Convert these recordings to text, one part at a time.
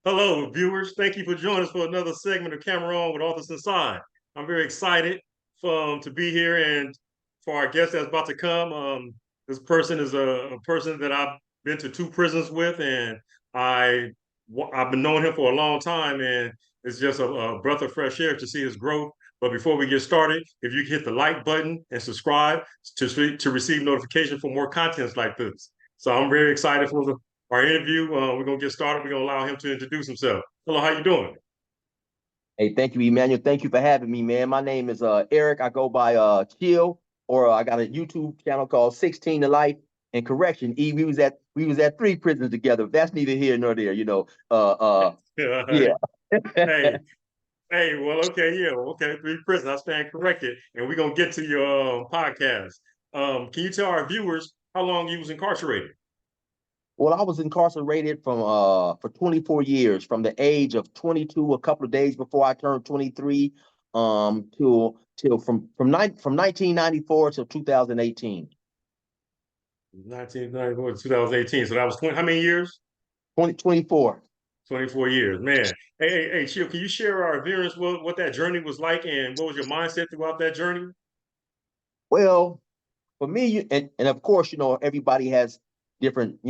Hello, viewers. Thank you for joining us for another segment of Camera On with Authors Inside. I'm very excited to be here and for our guest that's about to come. This person is a person that I've been to two prisons with, and I I've been knowing him for a long time, and it's just a breath of fresh air to see his growth. But before we get started, if you hit the like button and subscribe to receive notification for more contents like this. So I'm very excited for our interview. We're gonna get started. We're gonna allow him to introduce himself. Hello, how you doing? Hey, thank you, Emmanuel. Thank you for having me, man. My name is Eric. I go by Chill, or I got a YouTube channel called 16 to Life. And correction, E, we was at three prisons together. That's neither here nor there, you know. Yeah. Hey, hey, well, okay, yeah, well, okay, three prisons. I stand corrected, and we're gonna get to your podcast. Can you tell our viewers how long you was incarcerated? Well, I was incarcerated for 24 years, from the age of 22, a couple of days before I turned 23, till from 1994 till 2018. 1994 to 2018. So that was 20, how many years? 2024. 24 years, man. Hey, Chill, can you share our viewers what that journey was like and what was your mindset throughout that journey? Well, for me, and of course, everybody has different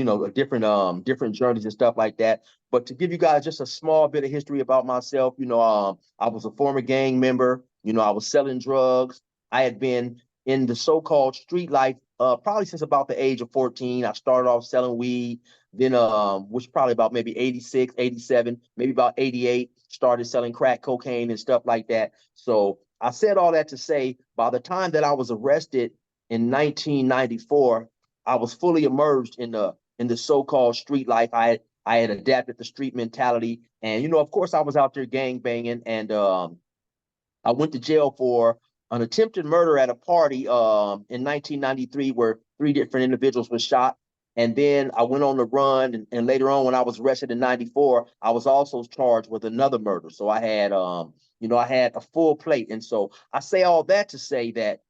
journeys and stuff like that. But to give you guys just a small bit of history about myself, I was a former gang member. I was selling drugs. I had been in the so-called street life probably since about the age of 14. I started off selling weed, then which probably about maybe 86, 87, maybe about 88, started selling crack cocaine and stuff like that. So I said all that to say, by the time that I was arrested in 1994, I was fully immersed in the so-called street life. I had adapted the street mentality, and of course, I was out there gang banging, and I went to jail for an attempted murder at a party in 1993, where three different individuals were shot. And then I went on the run, and later on, when I was arrested in '94, I was also charged with another murder. So I had a full plate. And so I say all that to say that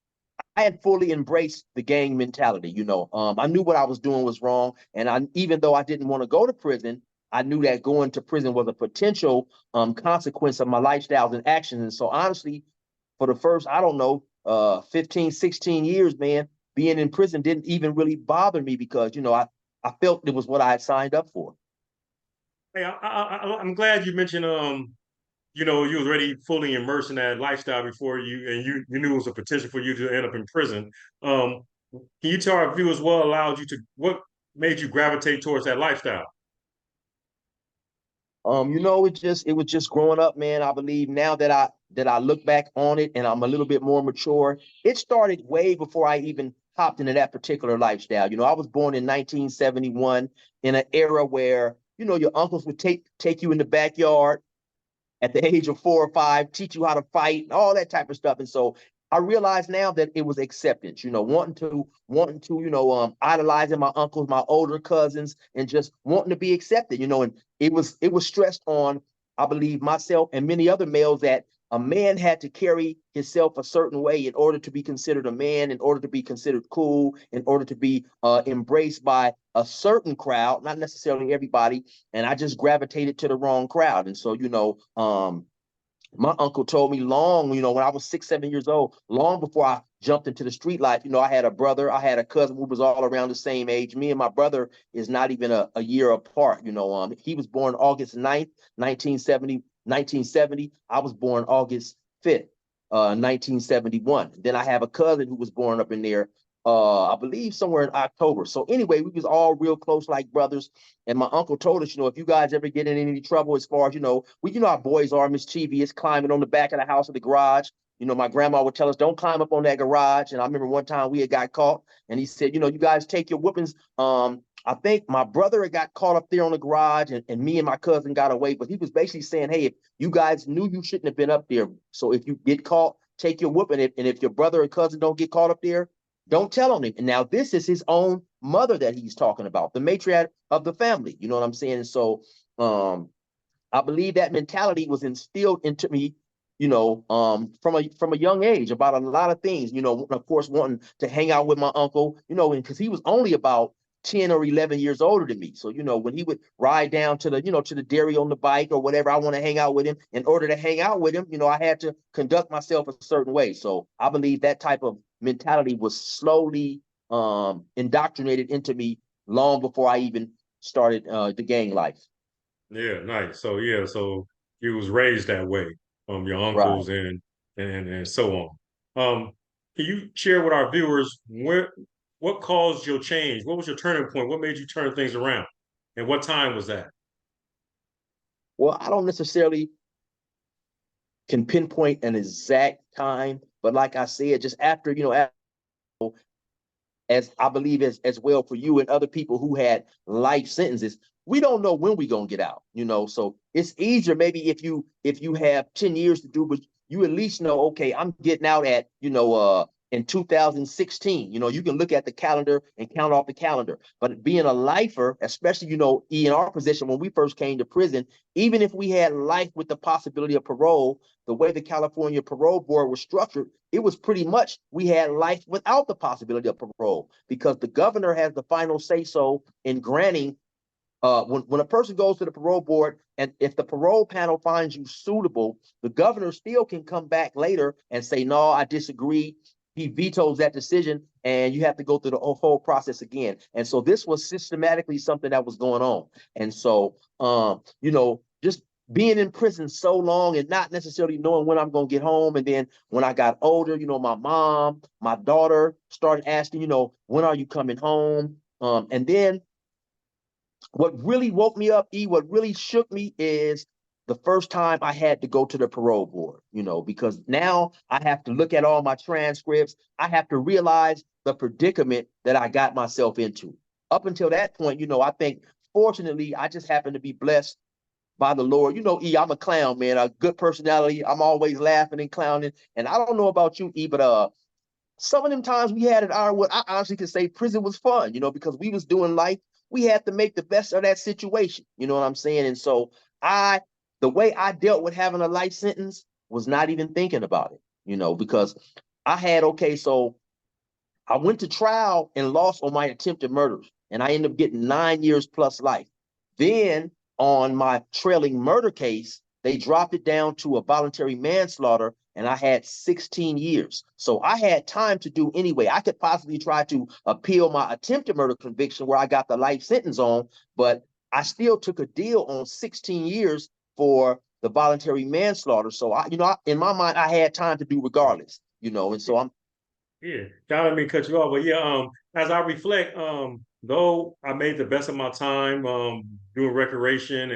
I had fully embraced the gang mentality. I knew what I was doing was wrong, and even though I didn't want to go to prison, I knew that going to prison was a potential consequence of my lifestyles and actions. And so, honestly, for the first, I don't know, 15, 16 years, man, being in prison didn't even really bother me, because I felt it was what I had signed up for. Hey, I'm glad you mentioned you was already fully immersed in that lifestyle before you knew it was a potential for you to end up in prison. Um, can you tell our viewers what made you gravitate towards that lifestyle? It was just growing up, man. I believe now that I look back on it and I'm a little bit more mature, it started way before I even hopped into that particular lifestyle. I was born in 1971, in an era where, your uncles would take you in the backyard at the age of 4 or 5, teach you how to fight, all that type of stuff. And so I realize now that it was acceptance, wanting to, idolizing my uncles, my older cousins, and just wanting to be accepted, and it was stressed on, I believe, myself and many other males, that a man had to carry himself a certain way in order to be considered a man, in order to be considered cool, in order to be embraced by a certain crowd, not necessarily everybody. And I just gravitated to the wrong crowd. And so, my uncle told me long, when I was 6, 7 years old, long before I jumped into the street life. I had a brother, I had a cousin who was all around the same age. Me and my brother is not even a year apart. He was born August 9th, 1970. I was born August 5th, 1971. Then I have a cousin who was born up in there, I believe somewhere in October. So anyway, we was all real close, like brothers. And my uncle told us, if you guys ever get in any trouble, as far as, how boys are mischievous, climbing on the back of the house or the garage. My grandma would tell us, don't climb up on that garage. And I remember one time we had got caught, and he said, you guys take your whoopings. I think my brother had got caught up there on the garage, and me and my cousin got away. But he was basically saying, hey, if you guys knew, you shouldn't have been up there. So if you get caught, take your whooping. And if your brother or cousin don't get caught up there, don't tell on him. And now this is his own mother that he's talking about, the matriarch of the family. You know what I'm saying? And so I believe that mentality was instilled into me, from a young age, about a lot of things. Of course, wanting to hang out with my uncle, and because he was only about 10 or 11 years older than me. So, when he would ride down to the dairy on the bike or whatever, I want to hang out with him. In order to hang out with him, I had to conduct myself a certain way. So I believe that type of mentality was slowly indoctrinated into me long before I even started the gang life. Yeah, nice. So yeah, so you was raised that way from your Right. uncles and so on. Can you share with our viewers what caused your change? What was your turning point? What made you turn things around? And what time was that? Well, I don't necessarily can pinpoint an exact time, but like I said, just after, as I believe as well for you and other people who had life sentences, we don't know when we're gonna get out, So it's easier maybe if you have 10 years to do, but you at least know, okay, I'm getting out at, in 2016. You can look at the calendar and count off the calendar. But being a lifer, especially, in our position when we first came to prison, even if we had life with the possibility of parole, the way the California parole board was structured, it was pretty much we had life without the possibility of parole, because the governor has the final say so in granting. When a person goes to the parole board, and if the parole panel finds you suitable, the governor still can come back later and say, no, I disagree. He vetoes that decision, and you have to go through the whole process again. And so this was systematically something that was going on. And so, just being in prison so long and not necessarily knowing when I'm going to get home. And then when I got older, my mom, my daughter started asking, when are you coming home? And then what really woke me up, what really shook me is the first time I had to go to the parole board, because now I have to look at all my transcripts. I have to realize the predicament that I got myself into. Up until that point, I think fortunately I just happened to be blessed by the Lord. I'm a clown, man, a good personality. I'm always laughing and clowning. And I don't know about you, but some of them times we had at Ironwood, I honestly can say prison was fun, because we was doing life. We had to make the best of that situation. You know what I'm saying? And so the way I dealt with having a life sentence was not even thinking about it, because okay, so I went to trial and lost on my attempted murders, and I ended up getting 9 years plus life. Then on my trailing murder case, they dropped it down to a voluntary manslaughter, and I had 16 years. So I had time to do anyway. I could possibly try to appeal my attempted murder conviction where I got the life sentence on, but I still took a deal on 16 years for the voluntary manslaughter. So in my mind, I had time to do regardless, and so I'm Yeah, don't let me cut you off, but yeah, as I reflect, though I made the best of my time, doing recreation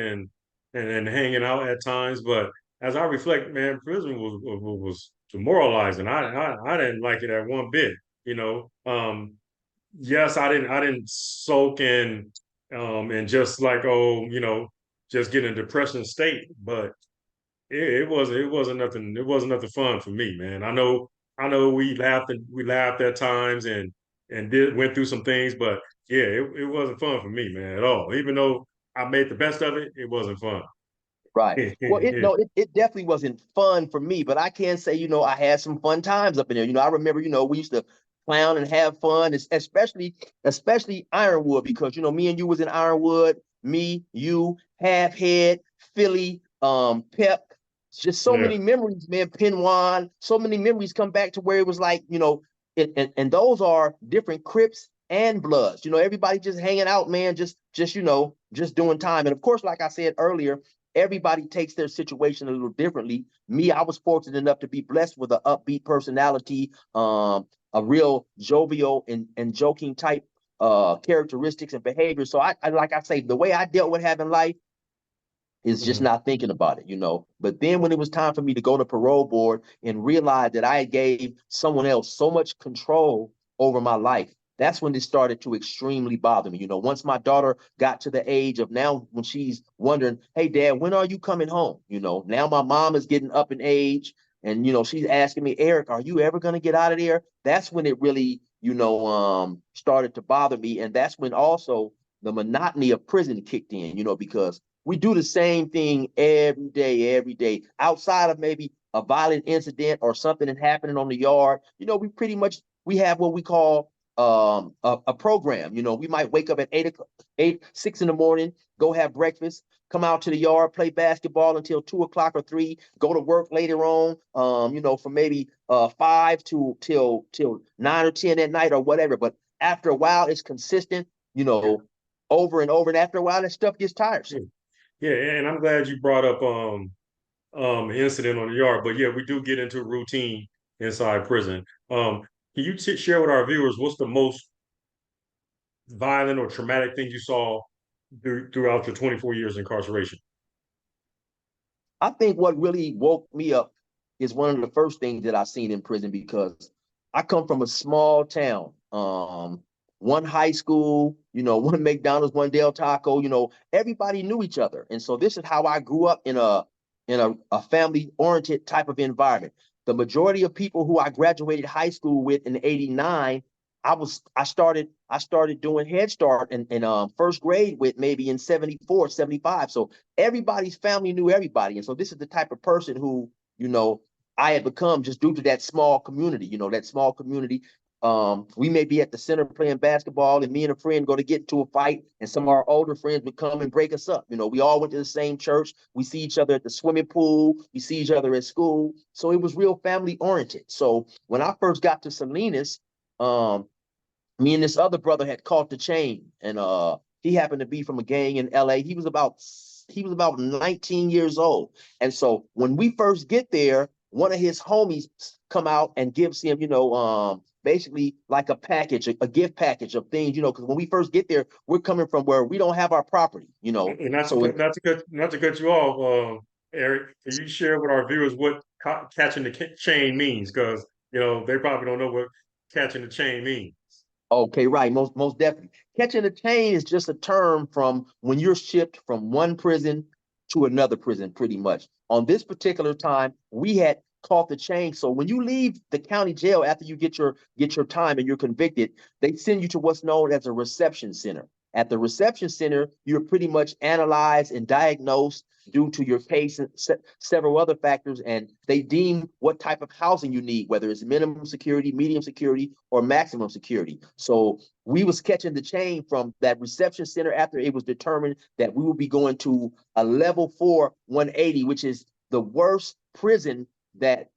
and hanging out at times, but as I reflect, man, prison was demoralizing. I didn't like it at one bit, you know. Yes, I didn't soak in and just like just get in a depression state, but it wasn't nothing fun for me, man. I know we laughed at times and went through some things, but yeah, it wasn't fun for me, man, at all. Even though I made the best of it, it wasn't fun. right. Well, it Yeah. no, it definitely wasn't fun for me, but I can say, I had some fun times up in there. I remember, we used to clown and have fun, especially Ironwood, because me and you was in Ironwood, me, you, Half Head, Philly, Pep. Just so Yeah. many memories, man. Pinwan, so many memories come back to where it was like, and those are different Crips and Bloods. Everybody just hanging out, man, just doing time. And of course, like I said earlier, everybody takes their situation a little differently. Me, I was fortunate enough to be blessed with an upbeat personality, a real jovial and joking type characteristics and behavior. So like I say, the way I dealt with having life is just Mhm. not thinking about it. But then when it was time for me to go to parole board and realize that I gave someone else so much control over my life, that's when it started to extremely bother me. Once my daughter got to the age of now when she's wondering, hey, Dad, when are you coming home? Now my mom is getting up in age, and, she's asking me, Eric, are you ever going to get out of there? That's when it really, started to bother me. And that's when also the monotony of prison kicked in, because we do the same thing every day, outside of maybe a violent incident or something that's happening on the yard. We pretty much we have what we call a program. You know, we might wake up at 8 o'clock, 6 in the morning, go have breakfast, come out to the yard, play basketball until 2 o'clock or 3, go to work later on, you know, from maybe 5 to till 9 or 10 at night or whatever. But after a while, it's consistent, you Yeah, know, over and over. And after a while, that stuff gets yeah, tiresome. yeah. And I'm glad you brought up incident on the yard. But yeah, we do get into routine inside prison. Can you share with our viewers what's the most violent or traumatic thing you saw throughout your 24 years incarceration? I think what really woke me up is one of the first things that I seen in prison because I come from a small town. One high school, you know, one McDonald's, one Del Taco, you know, everybody knew each other. And so this is how I grew up in a family oriented type of environment. The majority of people who I graduated high school with in '89, I started doing Head Start in first grade with maybe in '74, '75. So everybody's family knew everybody. And so this is the type of person who, you know, I had become just due to that small community, you know, that small community. We may be at the center playing basketball, and me and a friend go to get into a fight, and some of our older friends would come and break us up. You know, we all went to the same church. We see each other at the swimming pool. We see each other at school. So it was real family oriented. So when I first got to Salinas, um, me and this other brother had caught the chain, and he happened to be from a gang in LA. He was about 19 years old. And so when we first get there, one of his homies come out and gives him, you know, basically like a package, a gift package of things, you know, because when we first get there, we're coming from where we don't have our property, you know. And So it, not to cut you off, Eric. Can you share with our viewers what catching the chain means? Because you know they probably don't know what catching the chain means. Okay, right. Most definitely. Catching a chain is just a term from when you're shipped from one prison to another prison, pretty much. On this particular time, we had caught the chain. So when you leave the county jail after you get your time and you're convicted, they send you to what's known as a reception center. At the reception center, you're pretty much analyzed and diagnosed due to your case and several other factors, and they deem what type of housing you need, whether it's minimum security, medium security, or maximum security. So we was catching the chain from that reception center after it was determined that we would be going to a level 4 180, which is the worst prison that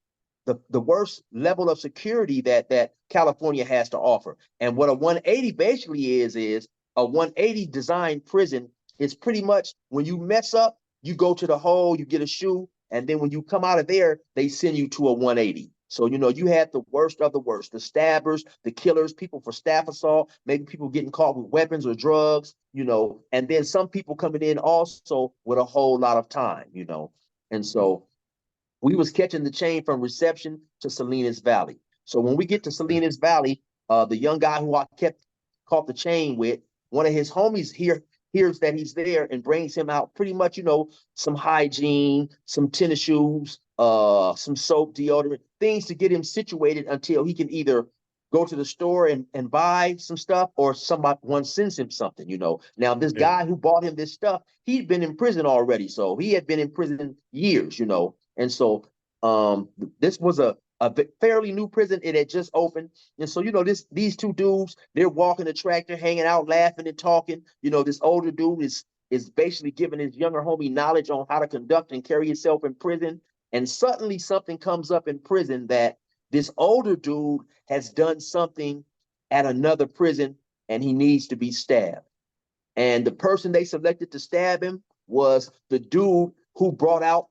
the worst level of security that California has to offer. And what a 180 basically is a 180 design prison is pretty much when you mess up, you go to the hole, you get a shoe, and then when you come out of there, they send you to a 180. So, you know, you had the worst of the worst, the stabbers, the killers, people for staff assault, maybe people getting caught with weapons or drugs, you know, and then some people coming in also with a whole lot of time, you know. And so we was catching the chain from reception to Salinas Valley. So when we get to Salinas Valley, the young guy who I kept caught the chain with, one of his homies hears that he's there and brings him out pretty much, you know, some hygiene, some tennis shoes, some soap, deodorant, things to get him situated until he can either go to the store and buy some stuff or someone sends him something, you know. Now, this Yeah, guy who bought him this stuff, he'd been in prison already. So he had been in prison years, you know. And so this was a fairly new prison. It had just opened. And so, you know, these two dudes, they're walking the tractor, hanging out, laughing and talking. You know, this older dude is basically giving his younger homie knowledge on how to conduct and carry himself in prison. And suddenly something comes up in prison that this older dude has done something at another prison and he needs to be stabbed. And the person they selected to stab him was the dude who brought out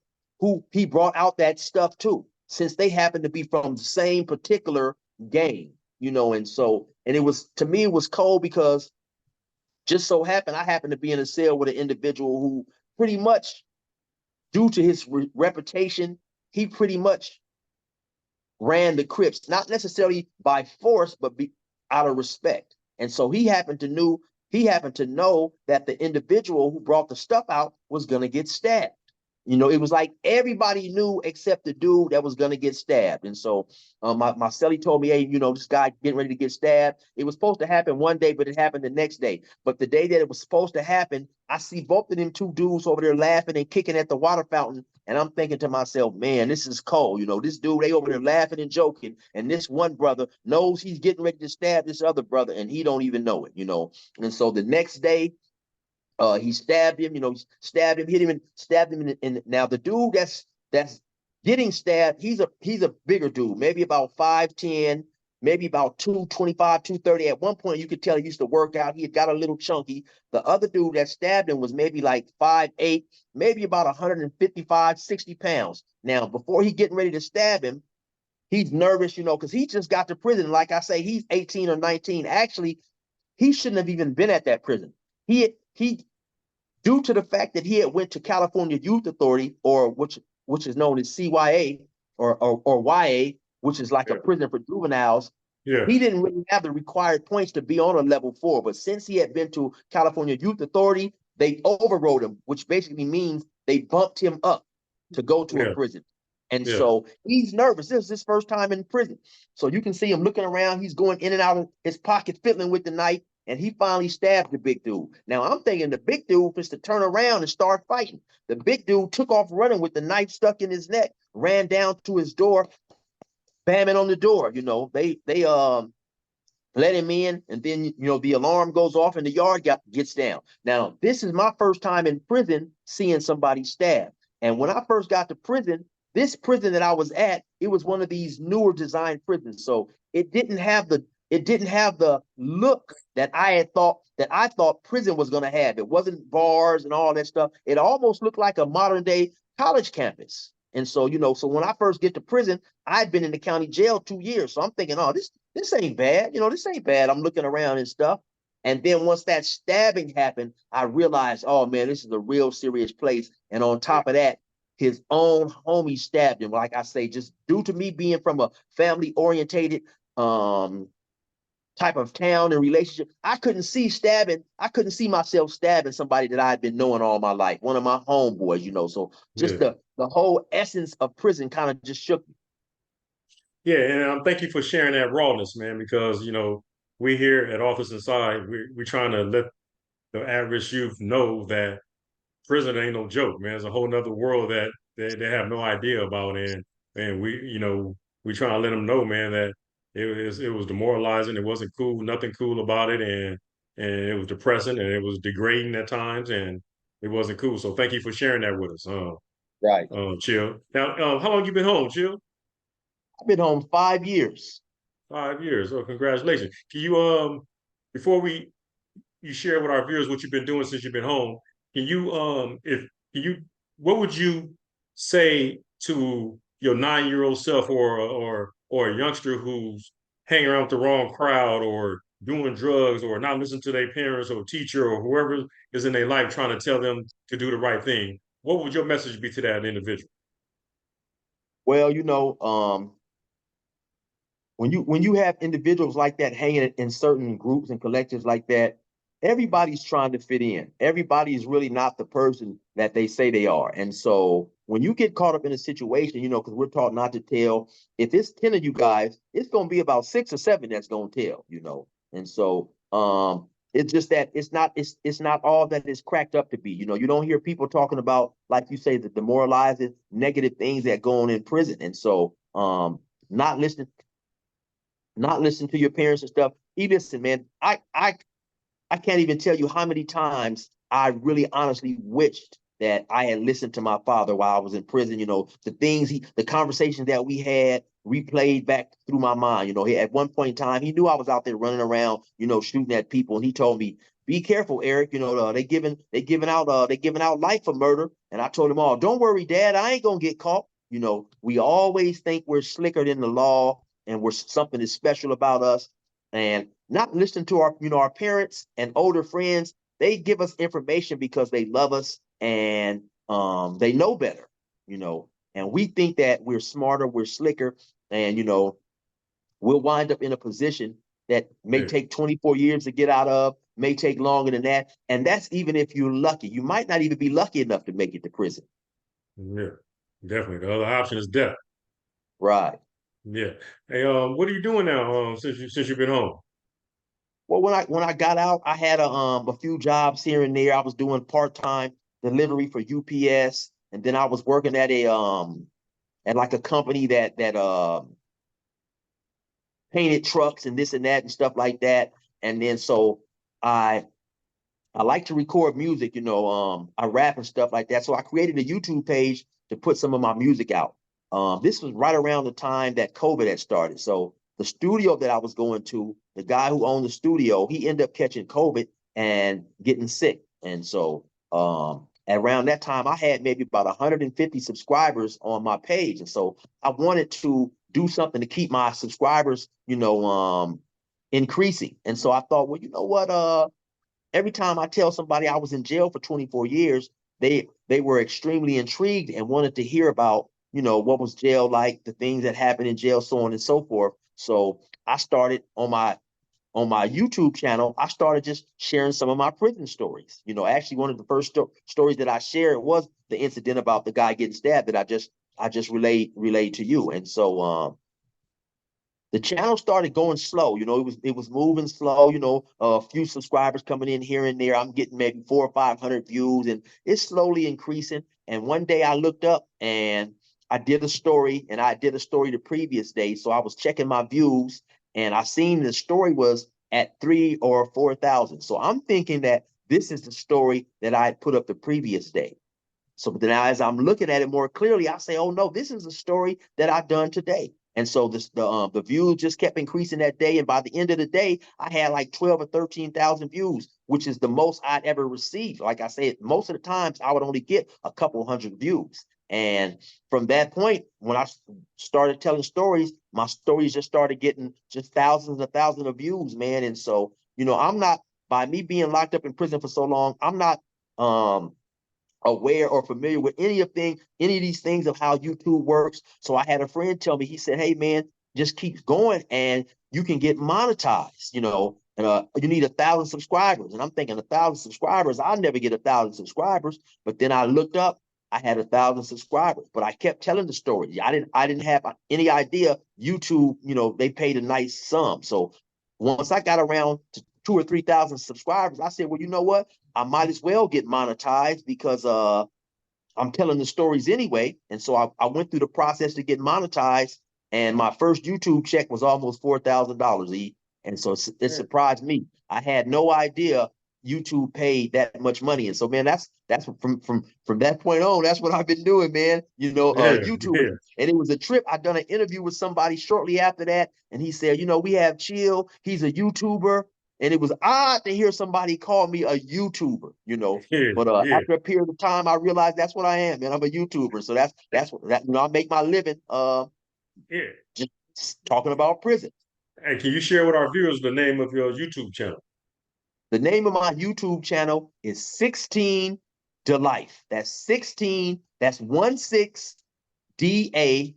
that stuff too, since they happened to be from the same particular gang, you know. And so, and it was, to me, it was cold because just so happened I happened to be in a cell with an individual who pretty much, due to his reputation, he pretty much ran the Crips, not necessarily by force, but out of respect. And so he happened to know that the individual who brought the stuff out was gonna get stabbed. You know, it was like everybody knew except the dude that was gonna get stabbed. And so my cellie told me, hey, you know, this guy getting ready to get stabbed. It was supposed to happen one day, but it happened the next day. But the day that it was supposed to happen, I see both of them two dudes over there laughing and kicking at the water fountain. And I'm thinking to myself, man, this is cold. You know, this dude, they over there laughing and joking. And this one brother knows he's getting ready to stab this other brother, and he don't even know it, you know. And so the next day, he stabbed him, you know, stabbed him, hit him, and stabbed him. And now the dude that's getting stabbed, he's a bigger dude, maybe about 5'10", maybe about 225, 230. At one point, you could tell he used to work out. He had got a little chunky. The other dude that stabbed him was maybe like 5'8", maybe about 155, 60 pounds. Now, before he getting ready to stab him, he's nervous, you know, because he just got to prison. Like I say, he's 18 or 19. Actually, he shouldn't have even been at that prison. He due to the fact that he had went to California Youth Authority, or which is known as CYA, or YA, which is like a Yeah. prison for juveniles. Yeah. He didn't really have the required points to be on a level 4, but since he had been to California Youth Authority, they overrode him, which basically means they bumped him up to go to a Yeah. prison. And Yeah. so he's nervous. This is his first time in prison. So you can see him looking around. He's going in and out of his pocket, fiddling with the knife, and he finally stabbed the big dude. Now I'm thinking the big dude was to turn around and start fighting. The big dude took off running with the knife stuck in his neck, ran down to his door, bamming on the door. You know, they let him in, and then you know the alarm goes off and the yard gets down. Now this is my first time in prison seeing somebody stabbed. And when I first got to prison, this prison that I was at, it was one of these newer design prisons, so it didn't have the look that I thought prison was going to have. It wasn't bars and all that stuff. It almost looked like a modern day college campus. And so, you know, so when I first get to prison, I'd been in the county jail 2 years. So I'm thinking, oh, this ain't bad. You know, this ain't bad. I'm looking around and stuff. And then once that stabbing happened, I realized, oh man, this is a real serious place. And on top of that, his own homie stabbed him. Like I say, just due to me being from a family orientated um type of town and relationship, I couldn't see myself stabbing somebody that I had been knowing all my life, one of my homeboys, you know. So just Yeah. the whole essence of prison kind of just shook me. Yeah, and thank you for sharing that rawness, man. Because we here at Office Inside, we're trying to let the average youth know that prison ain't no joke, man. It's a whole nother world that they have no idea about, and we trying to let them know, man, that it was demoralizing. It wasn't cool, nothing cool about it, and it was depressing and it was degrading at times, and it wasn't cool. So thank you for sharing that with us, Right. Chill. Now, how long you been home, Chill? I've been home 5 years. 5 years. Oh, congratulations. Can you before you share with our viewers what you've been doing since you've been home, can you if can you what would you say to your 9-year-old self, or a youngster who's hanging around with the wrong crowd, or doing drugs, or not listening to their parents or teacher or whoever is in their life trying to tell them to do the right thing? What would your message be to that individual? Well, you know, when you have individuals like that hanging in certain groups and collectives like that, everybody's trying to fit in. Everybody is really not the person that they say they are. And so when you get caught up in a situation, you know, because we're taught not to tell, if it's 10 of you guys, it's going to be about 6 or 7 that's going to tell, you know. And so it's just that it's not all that it's cracked up to be. You know, you don't hear people talking about, like you say, the demoralizing negative things that go on in prison. And so not listening not listening to your parents and stuff. Listen, man, I can't even tell you how many times I really honestly wished that I had listened to my father while I was in prison. You know, the conversations that we had replayed back through my mind. You know, at one point in time, he knew I was out there running around, you know, shooting at people, and he told me, "Be careful, Eric. You know, they giving out life for murder." And I told him, "Oh, don't worry, Dad. I ain't gonna get caught." You know, we always think we're slicker than the law, and we're something is special about us, and not listening to our parents and older friends. They give us information because they love us, and they know better, you know. And we think that we're smarter, we're slicker, and you know, we'll wind up in a position that may Yeah. take 24 years to get out of, may take longer than that. And that's even if you're lucky. You might not even be lucky enough to make it to prison. Yeah, definitely. The other option is death. Right. Yeah. Hey, what are you doing now? Since you've been home. Well, when I got out, I had a few jobs here and there. I was doing part-time delivery for UPS, and then I was working at like a company that painted trucks and this and that and stuff like that. And then so I I like to record music, I rap and stuff like that. So I created a YouTube page to put some of my music out. This was right around the time that COVID had started. So the studio that I was going to, the guy who owned the studio, he ended up catching COVID and getting sick. And so around that time, I had maybe about 150 subscribers on my page. And so I wanted to do something to keep my subscribers, increasing. And so I thought, well, you know what? Every time I tell somebody I was in jail for 24 years, they were extremely intrigued and wanted to hear about, what was jail like, the things that happened in jail, so on and so forth. So I started on my YouTube channel, I started just sharing some of my prison stories. Actually, one of the first stories that I shared was the incident about the guy getting stabbed that I just relayed to you. And so the channel started going slow. It was moving slow. A few subscribers coming in here and there. I'm getting maybe 400 or 500 views, and it's slowly increasing. And one day I looked up and I did a story, and I did a story the previous day. So I was checking my views, and I seen the story was at 3 or 4 thousand. So I'm thinking that this is the story that I had put up the previous day. So then as I'm looking at it more clearly, I say, oh no, this is a story that I've done today. And so the views just kept increasing that day. And by the end of the day, I had like 12 or 13,000 views, which is the most I'd ever received. Like I said, most of the times I would only get a couple hundred views. And from that point, when I started telling stories, my stories just started getting just thousands and thousands of views, man. And so, I'm not, by me being locked up in prison for so long, I'm not um aware or familiar with any of these things of how YouTube works. So I had a friend tell me, he said, hey man, just keep going and you can get monetized, and you need 1,000 subscribers. And I'm thinking 1,000 subscribers, I'll never get 1,000 subscribers. But then I looked up, I had 1,000 subscribers, but I kept telling the story. I didn't have any idea YouTube, they paid a nice sum. So once I got around to 2 or 3 thousand subscribers, I said, well, you know what? I might as well get monetized because I'm telling the stories anyway. And so I went through the process to get monetized. And my first YouTube check was almost $4,000. And so it Yeah. surprised me. I had no idea YouTube paid that much money. And so, man, that's from that point on, that's what I've been doing, man. Yeah. YouTube. Yeah. And it was a trip. I done an interview with somebody shortly after that. And he said, we have Chill. He's a YouTuber. And it was odd to hear somebody call me a YouTuber, Yeah. but Yeah. after a period of time, I realized that's what I am, man. I'm a YouTuber, so that's what I make my living. Yeah. Just talking about prison. Hey, can you share with our viewers the name of your YouTube channel? The name of my YouTube channel is 16 to Life. That's 16. That's 16DALIFE.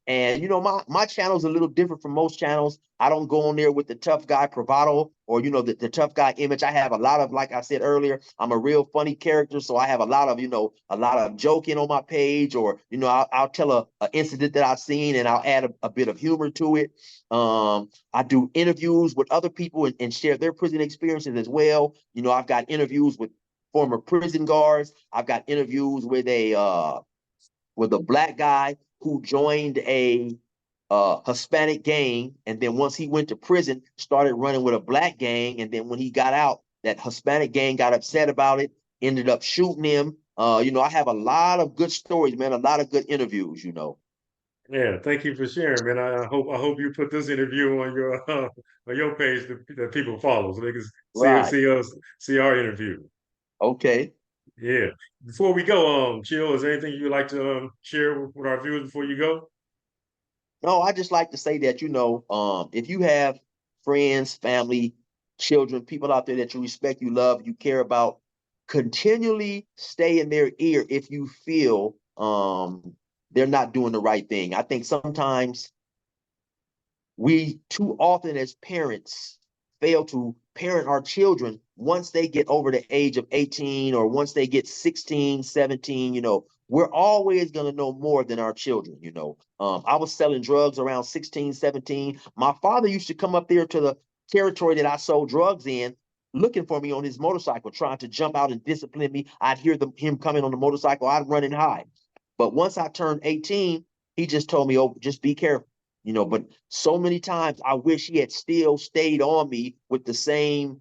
And my channel is a little different from most channels. I don't go on there with the tough guy bravado or the tough guy image. I have a lot of, like I said earlier, I'm a real funny character. So I have a lot of joking on my page, or I'll tell a incident that I've seen and I'll add a bit of humor to it. I do interviews with other people and share their prison experiences as well. I've got interviews with former prison guards. I've got interviews with a black guy who joined a Hispanic gang, and then once he went to prison, started running with a black gang, and then when he got out, that Hispanic gang got upset about it, ended up shooting him. I have a lot of good stories, man. A lot of good interviews. Yeah, thank you for sharing, man. I hope you put this interview on your page that people follow so they can Right. see our interview. Okay. Yeah. Before we go, Chill, is there anything you'd like to share with our viewers before you go? No, I just like to say that, if you have friends, family, children, people out there that you respect, you love, you care about, continually stay in their ear if you feel they're not doing the right thing. I think sometimes we too often as parents fail to parent our children once they get over the age of 18 or once they get 16, 17, we're always going to know more than our children. I was selling drugs around 16, 17. My father used to come up there to the territory that I sold drugs in, looking for me on his motorcycle, trying to jump out and discipline me. I'd hear him coming on the motorcycle. I'd run and hide. But once I turned 18, he just told me, oh, just be careful. But so many times I wish he had still stayed on me with the same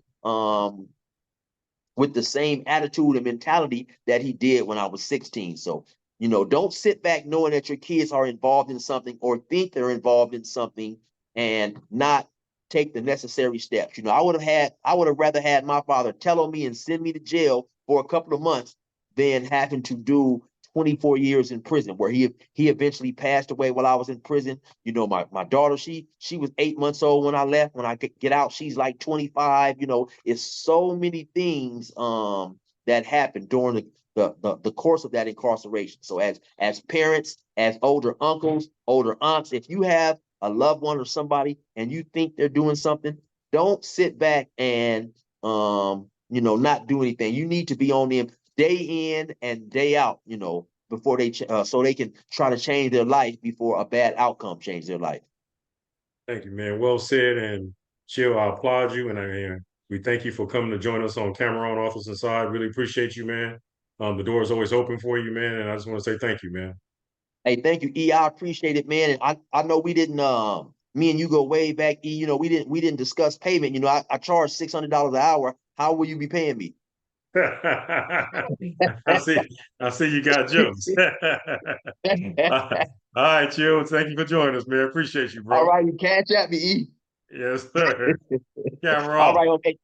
attitude and mentality that he did when I was 16. So, don't sit back knowing that your kids are involved in something or think they're involved in something and not take the necessary steps. I would have rather had my father tell on me and send me to jail for a couple of months than having to do 24 years in prison, where he eventually passed away while I was in prison. My daughter, she was 8 months old when I left. When I get out, she's like 25. It's so many things that happened during the course of that incarceration. So as parents, as older uncles, older aunts, if you have a loved one or somebody and you think they're doing something, don't sit back and not do anything. You need to be on them day in and day out, before so they can try to change their life before a bad outcome change their life. Thank you, man. Well said. And Chill, I applaud you, and we thank you for coming to join us on Cameron Authors Inside. Really appreciate you, man. The door is always open for you, man, and I just want to say thank you, man. Hey, thank you, E. I appreciate it, man. And I know we didn't me and you go way back, E. We didn't discuss payment. I charge $600 an hour. How will you be paying me? I see. I see you got jokes. All right, Chill. Thank you for joining us, man. Appreciate you, All bro. right, you cash at me, E. Yes, sir. Camera All off. right, okay.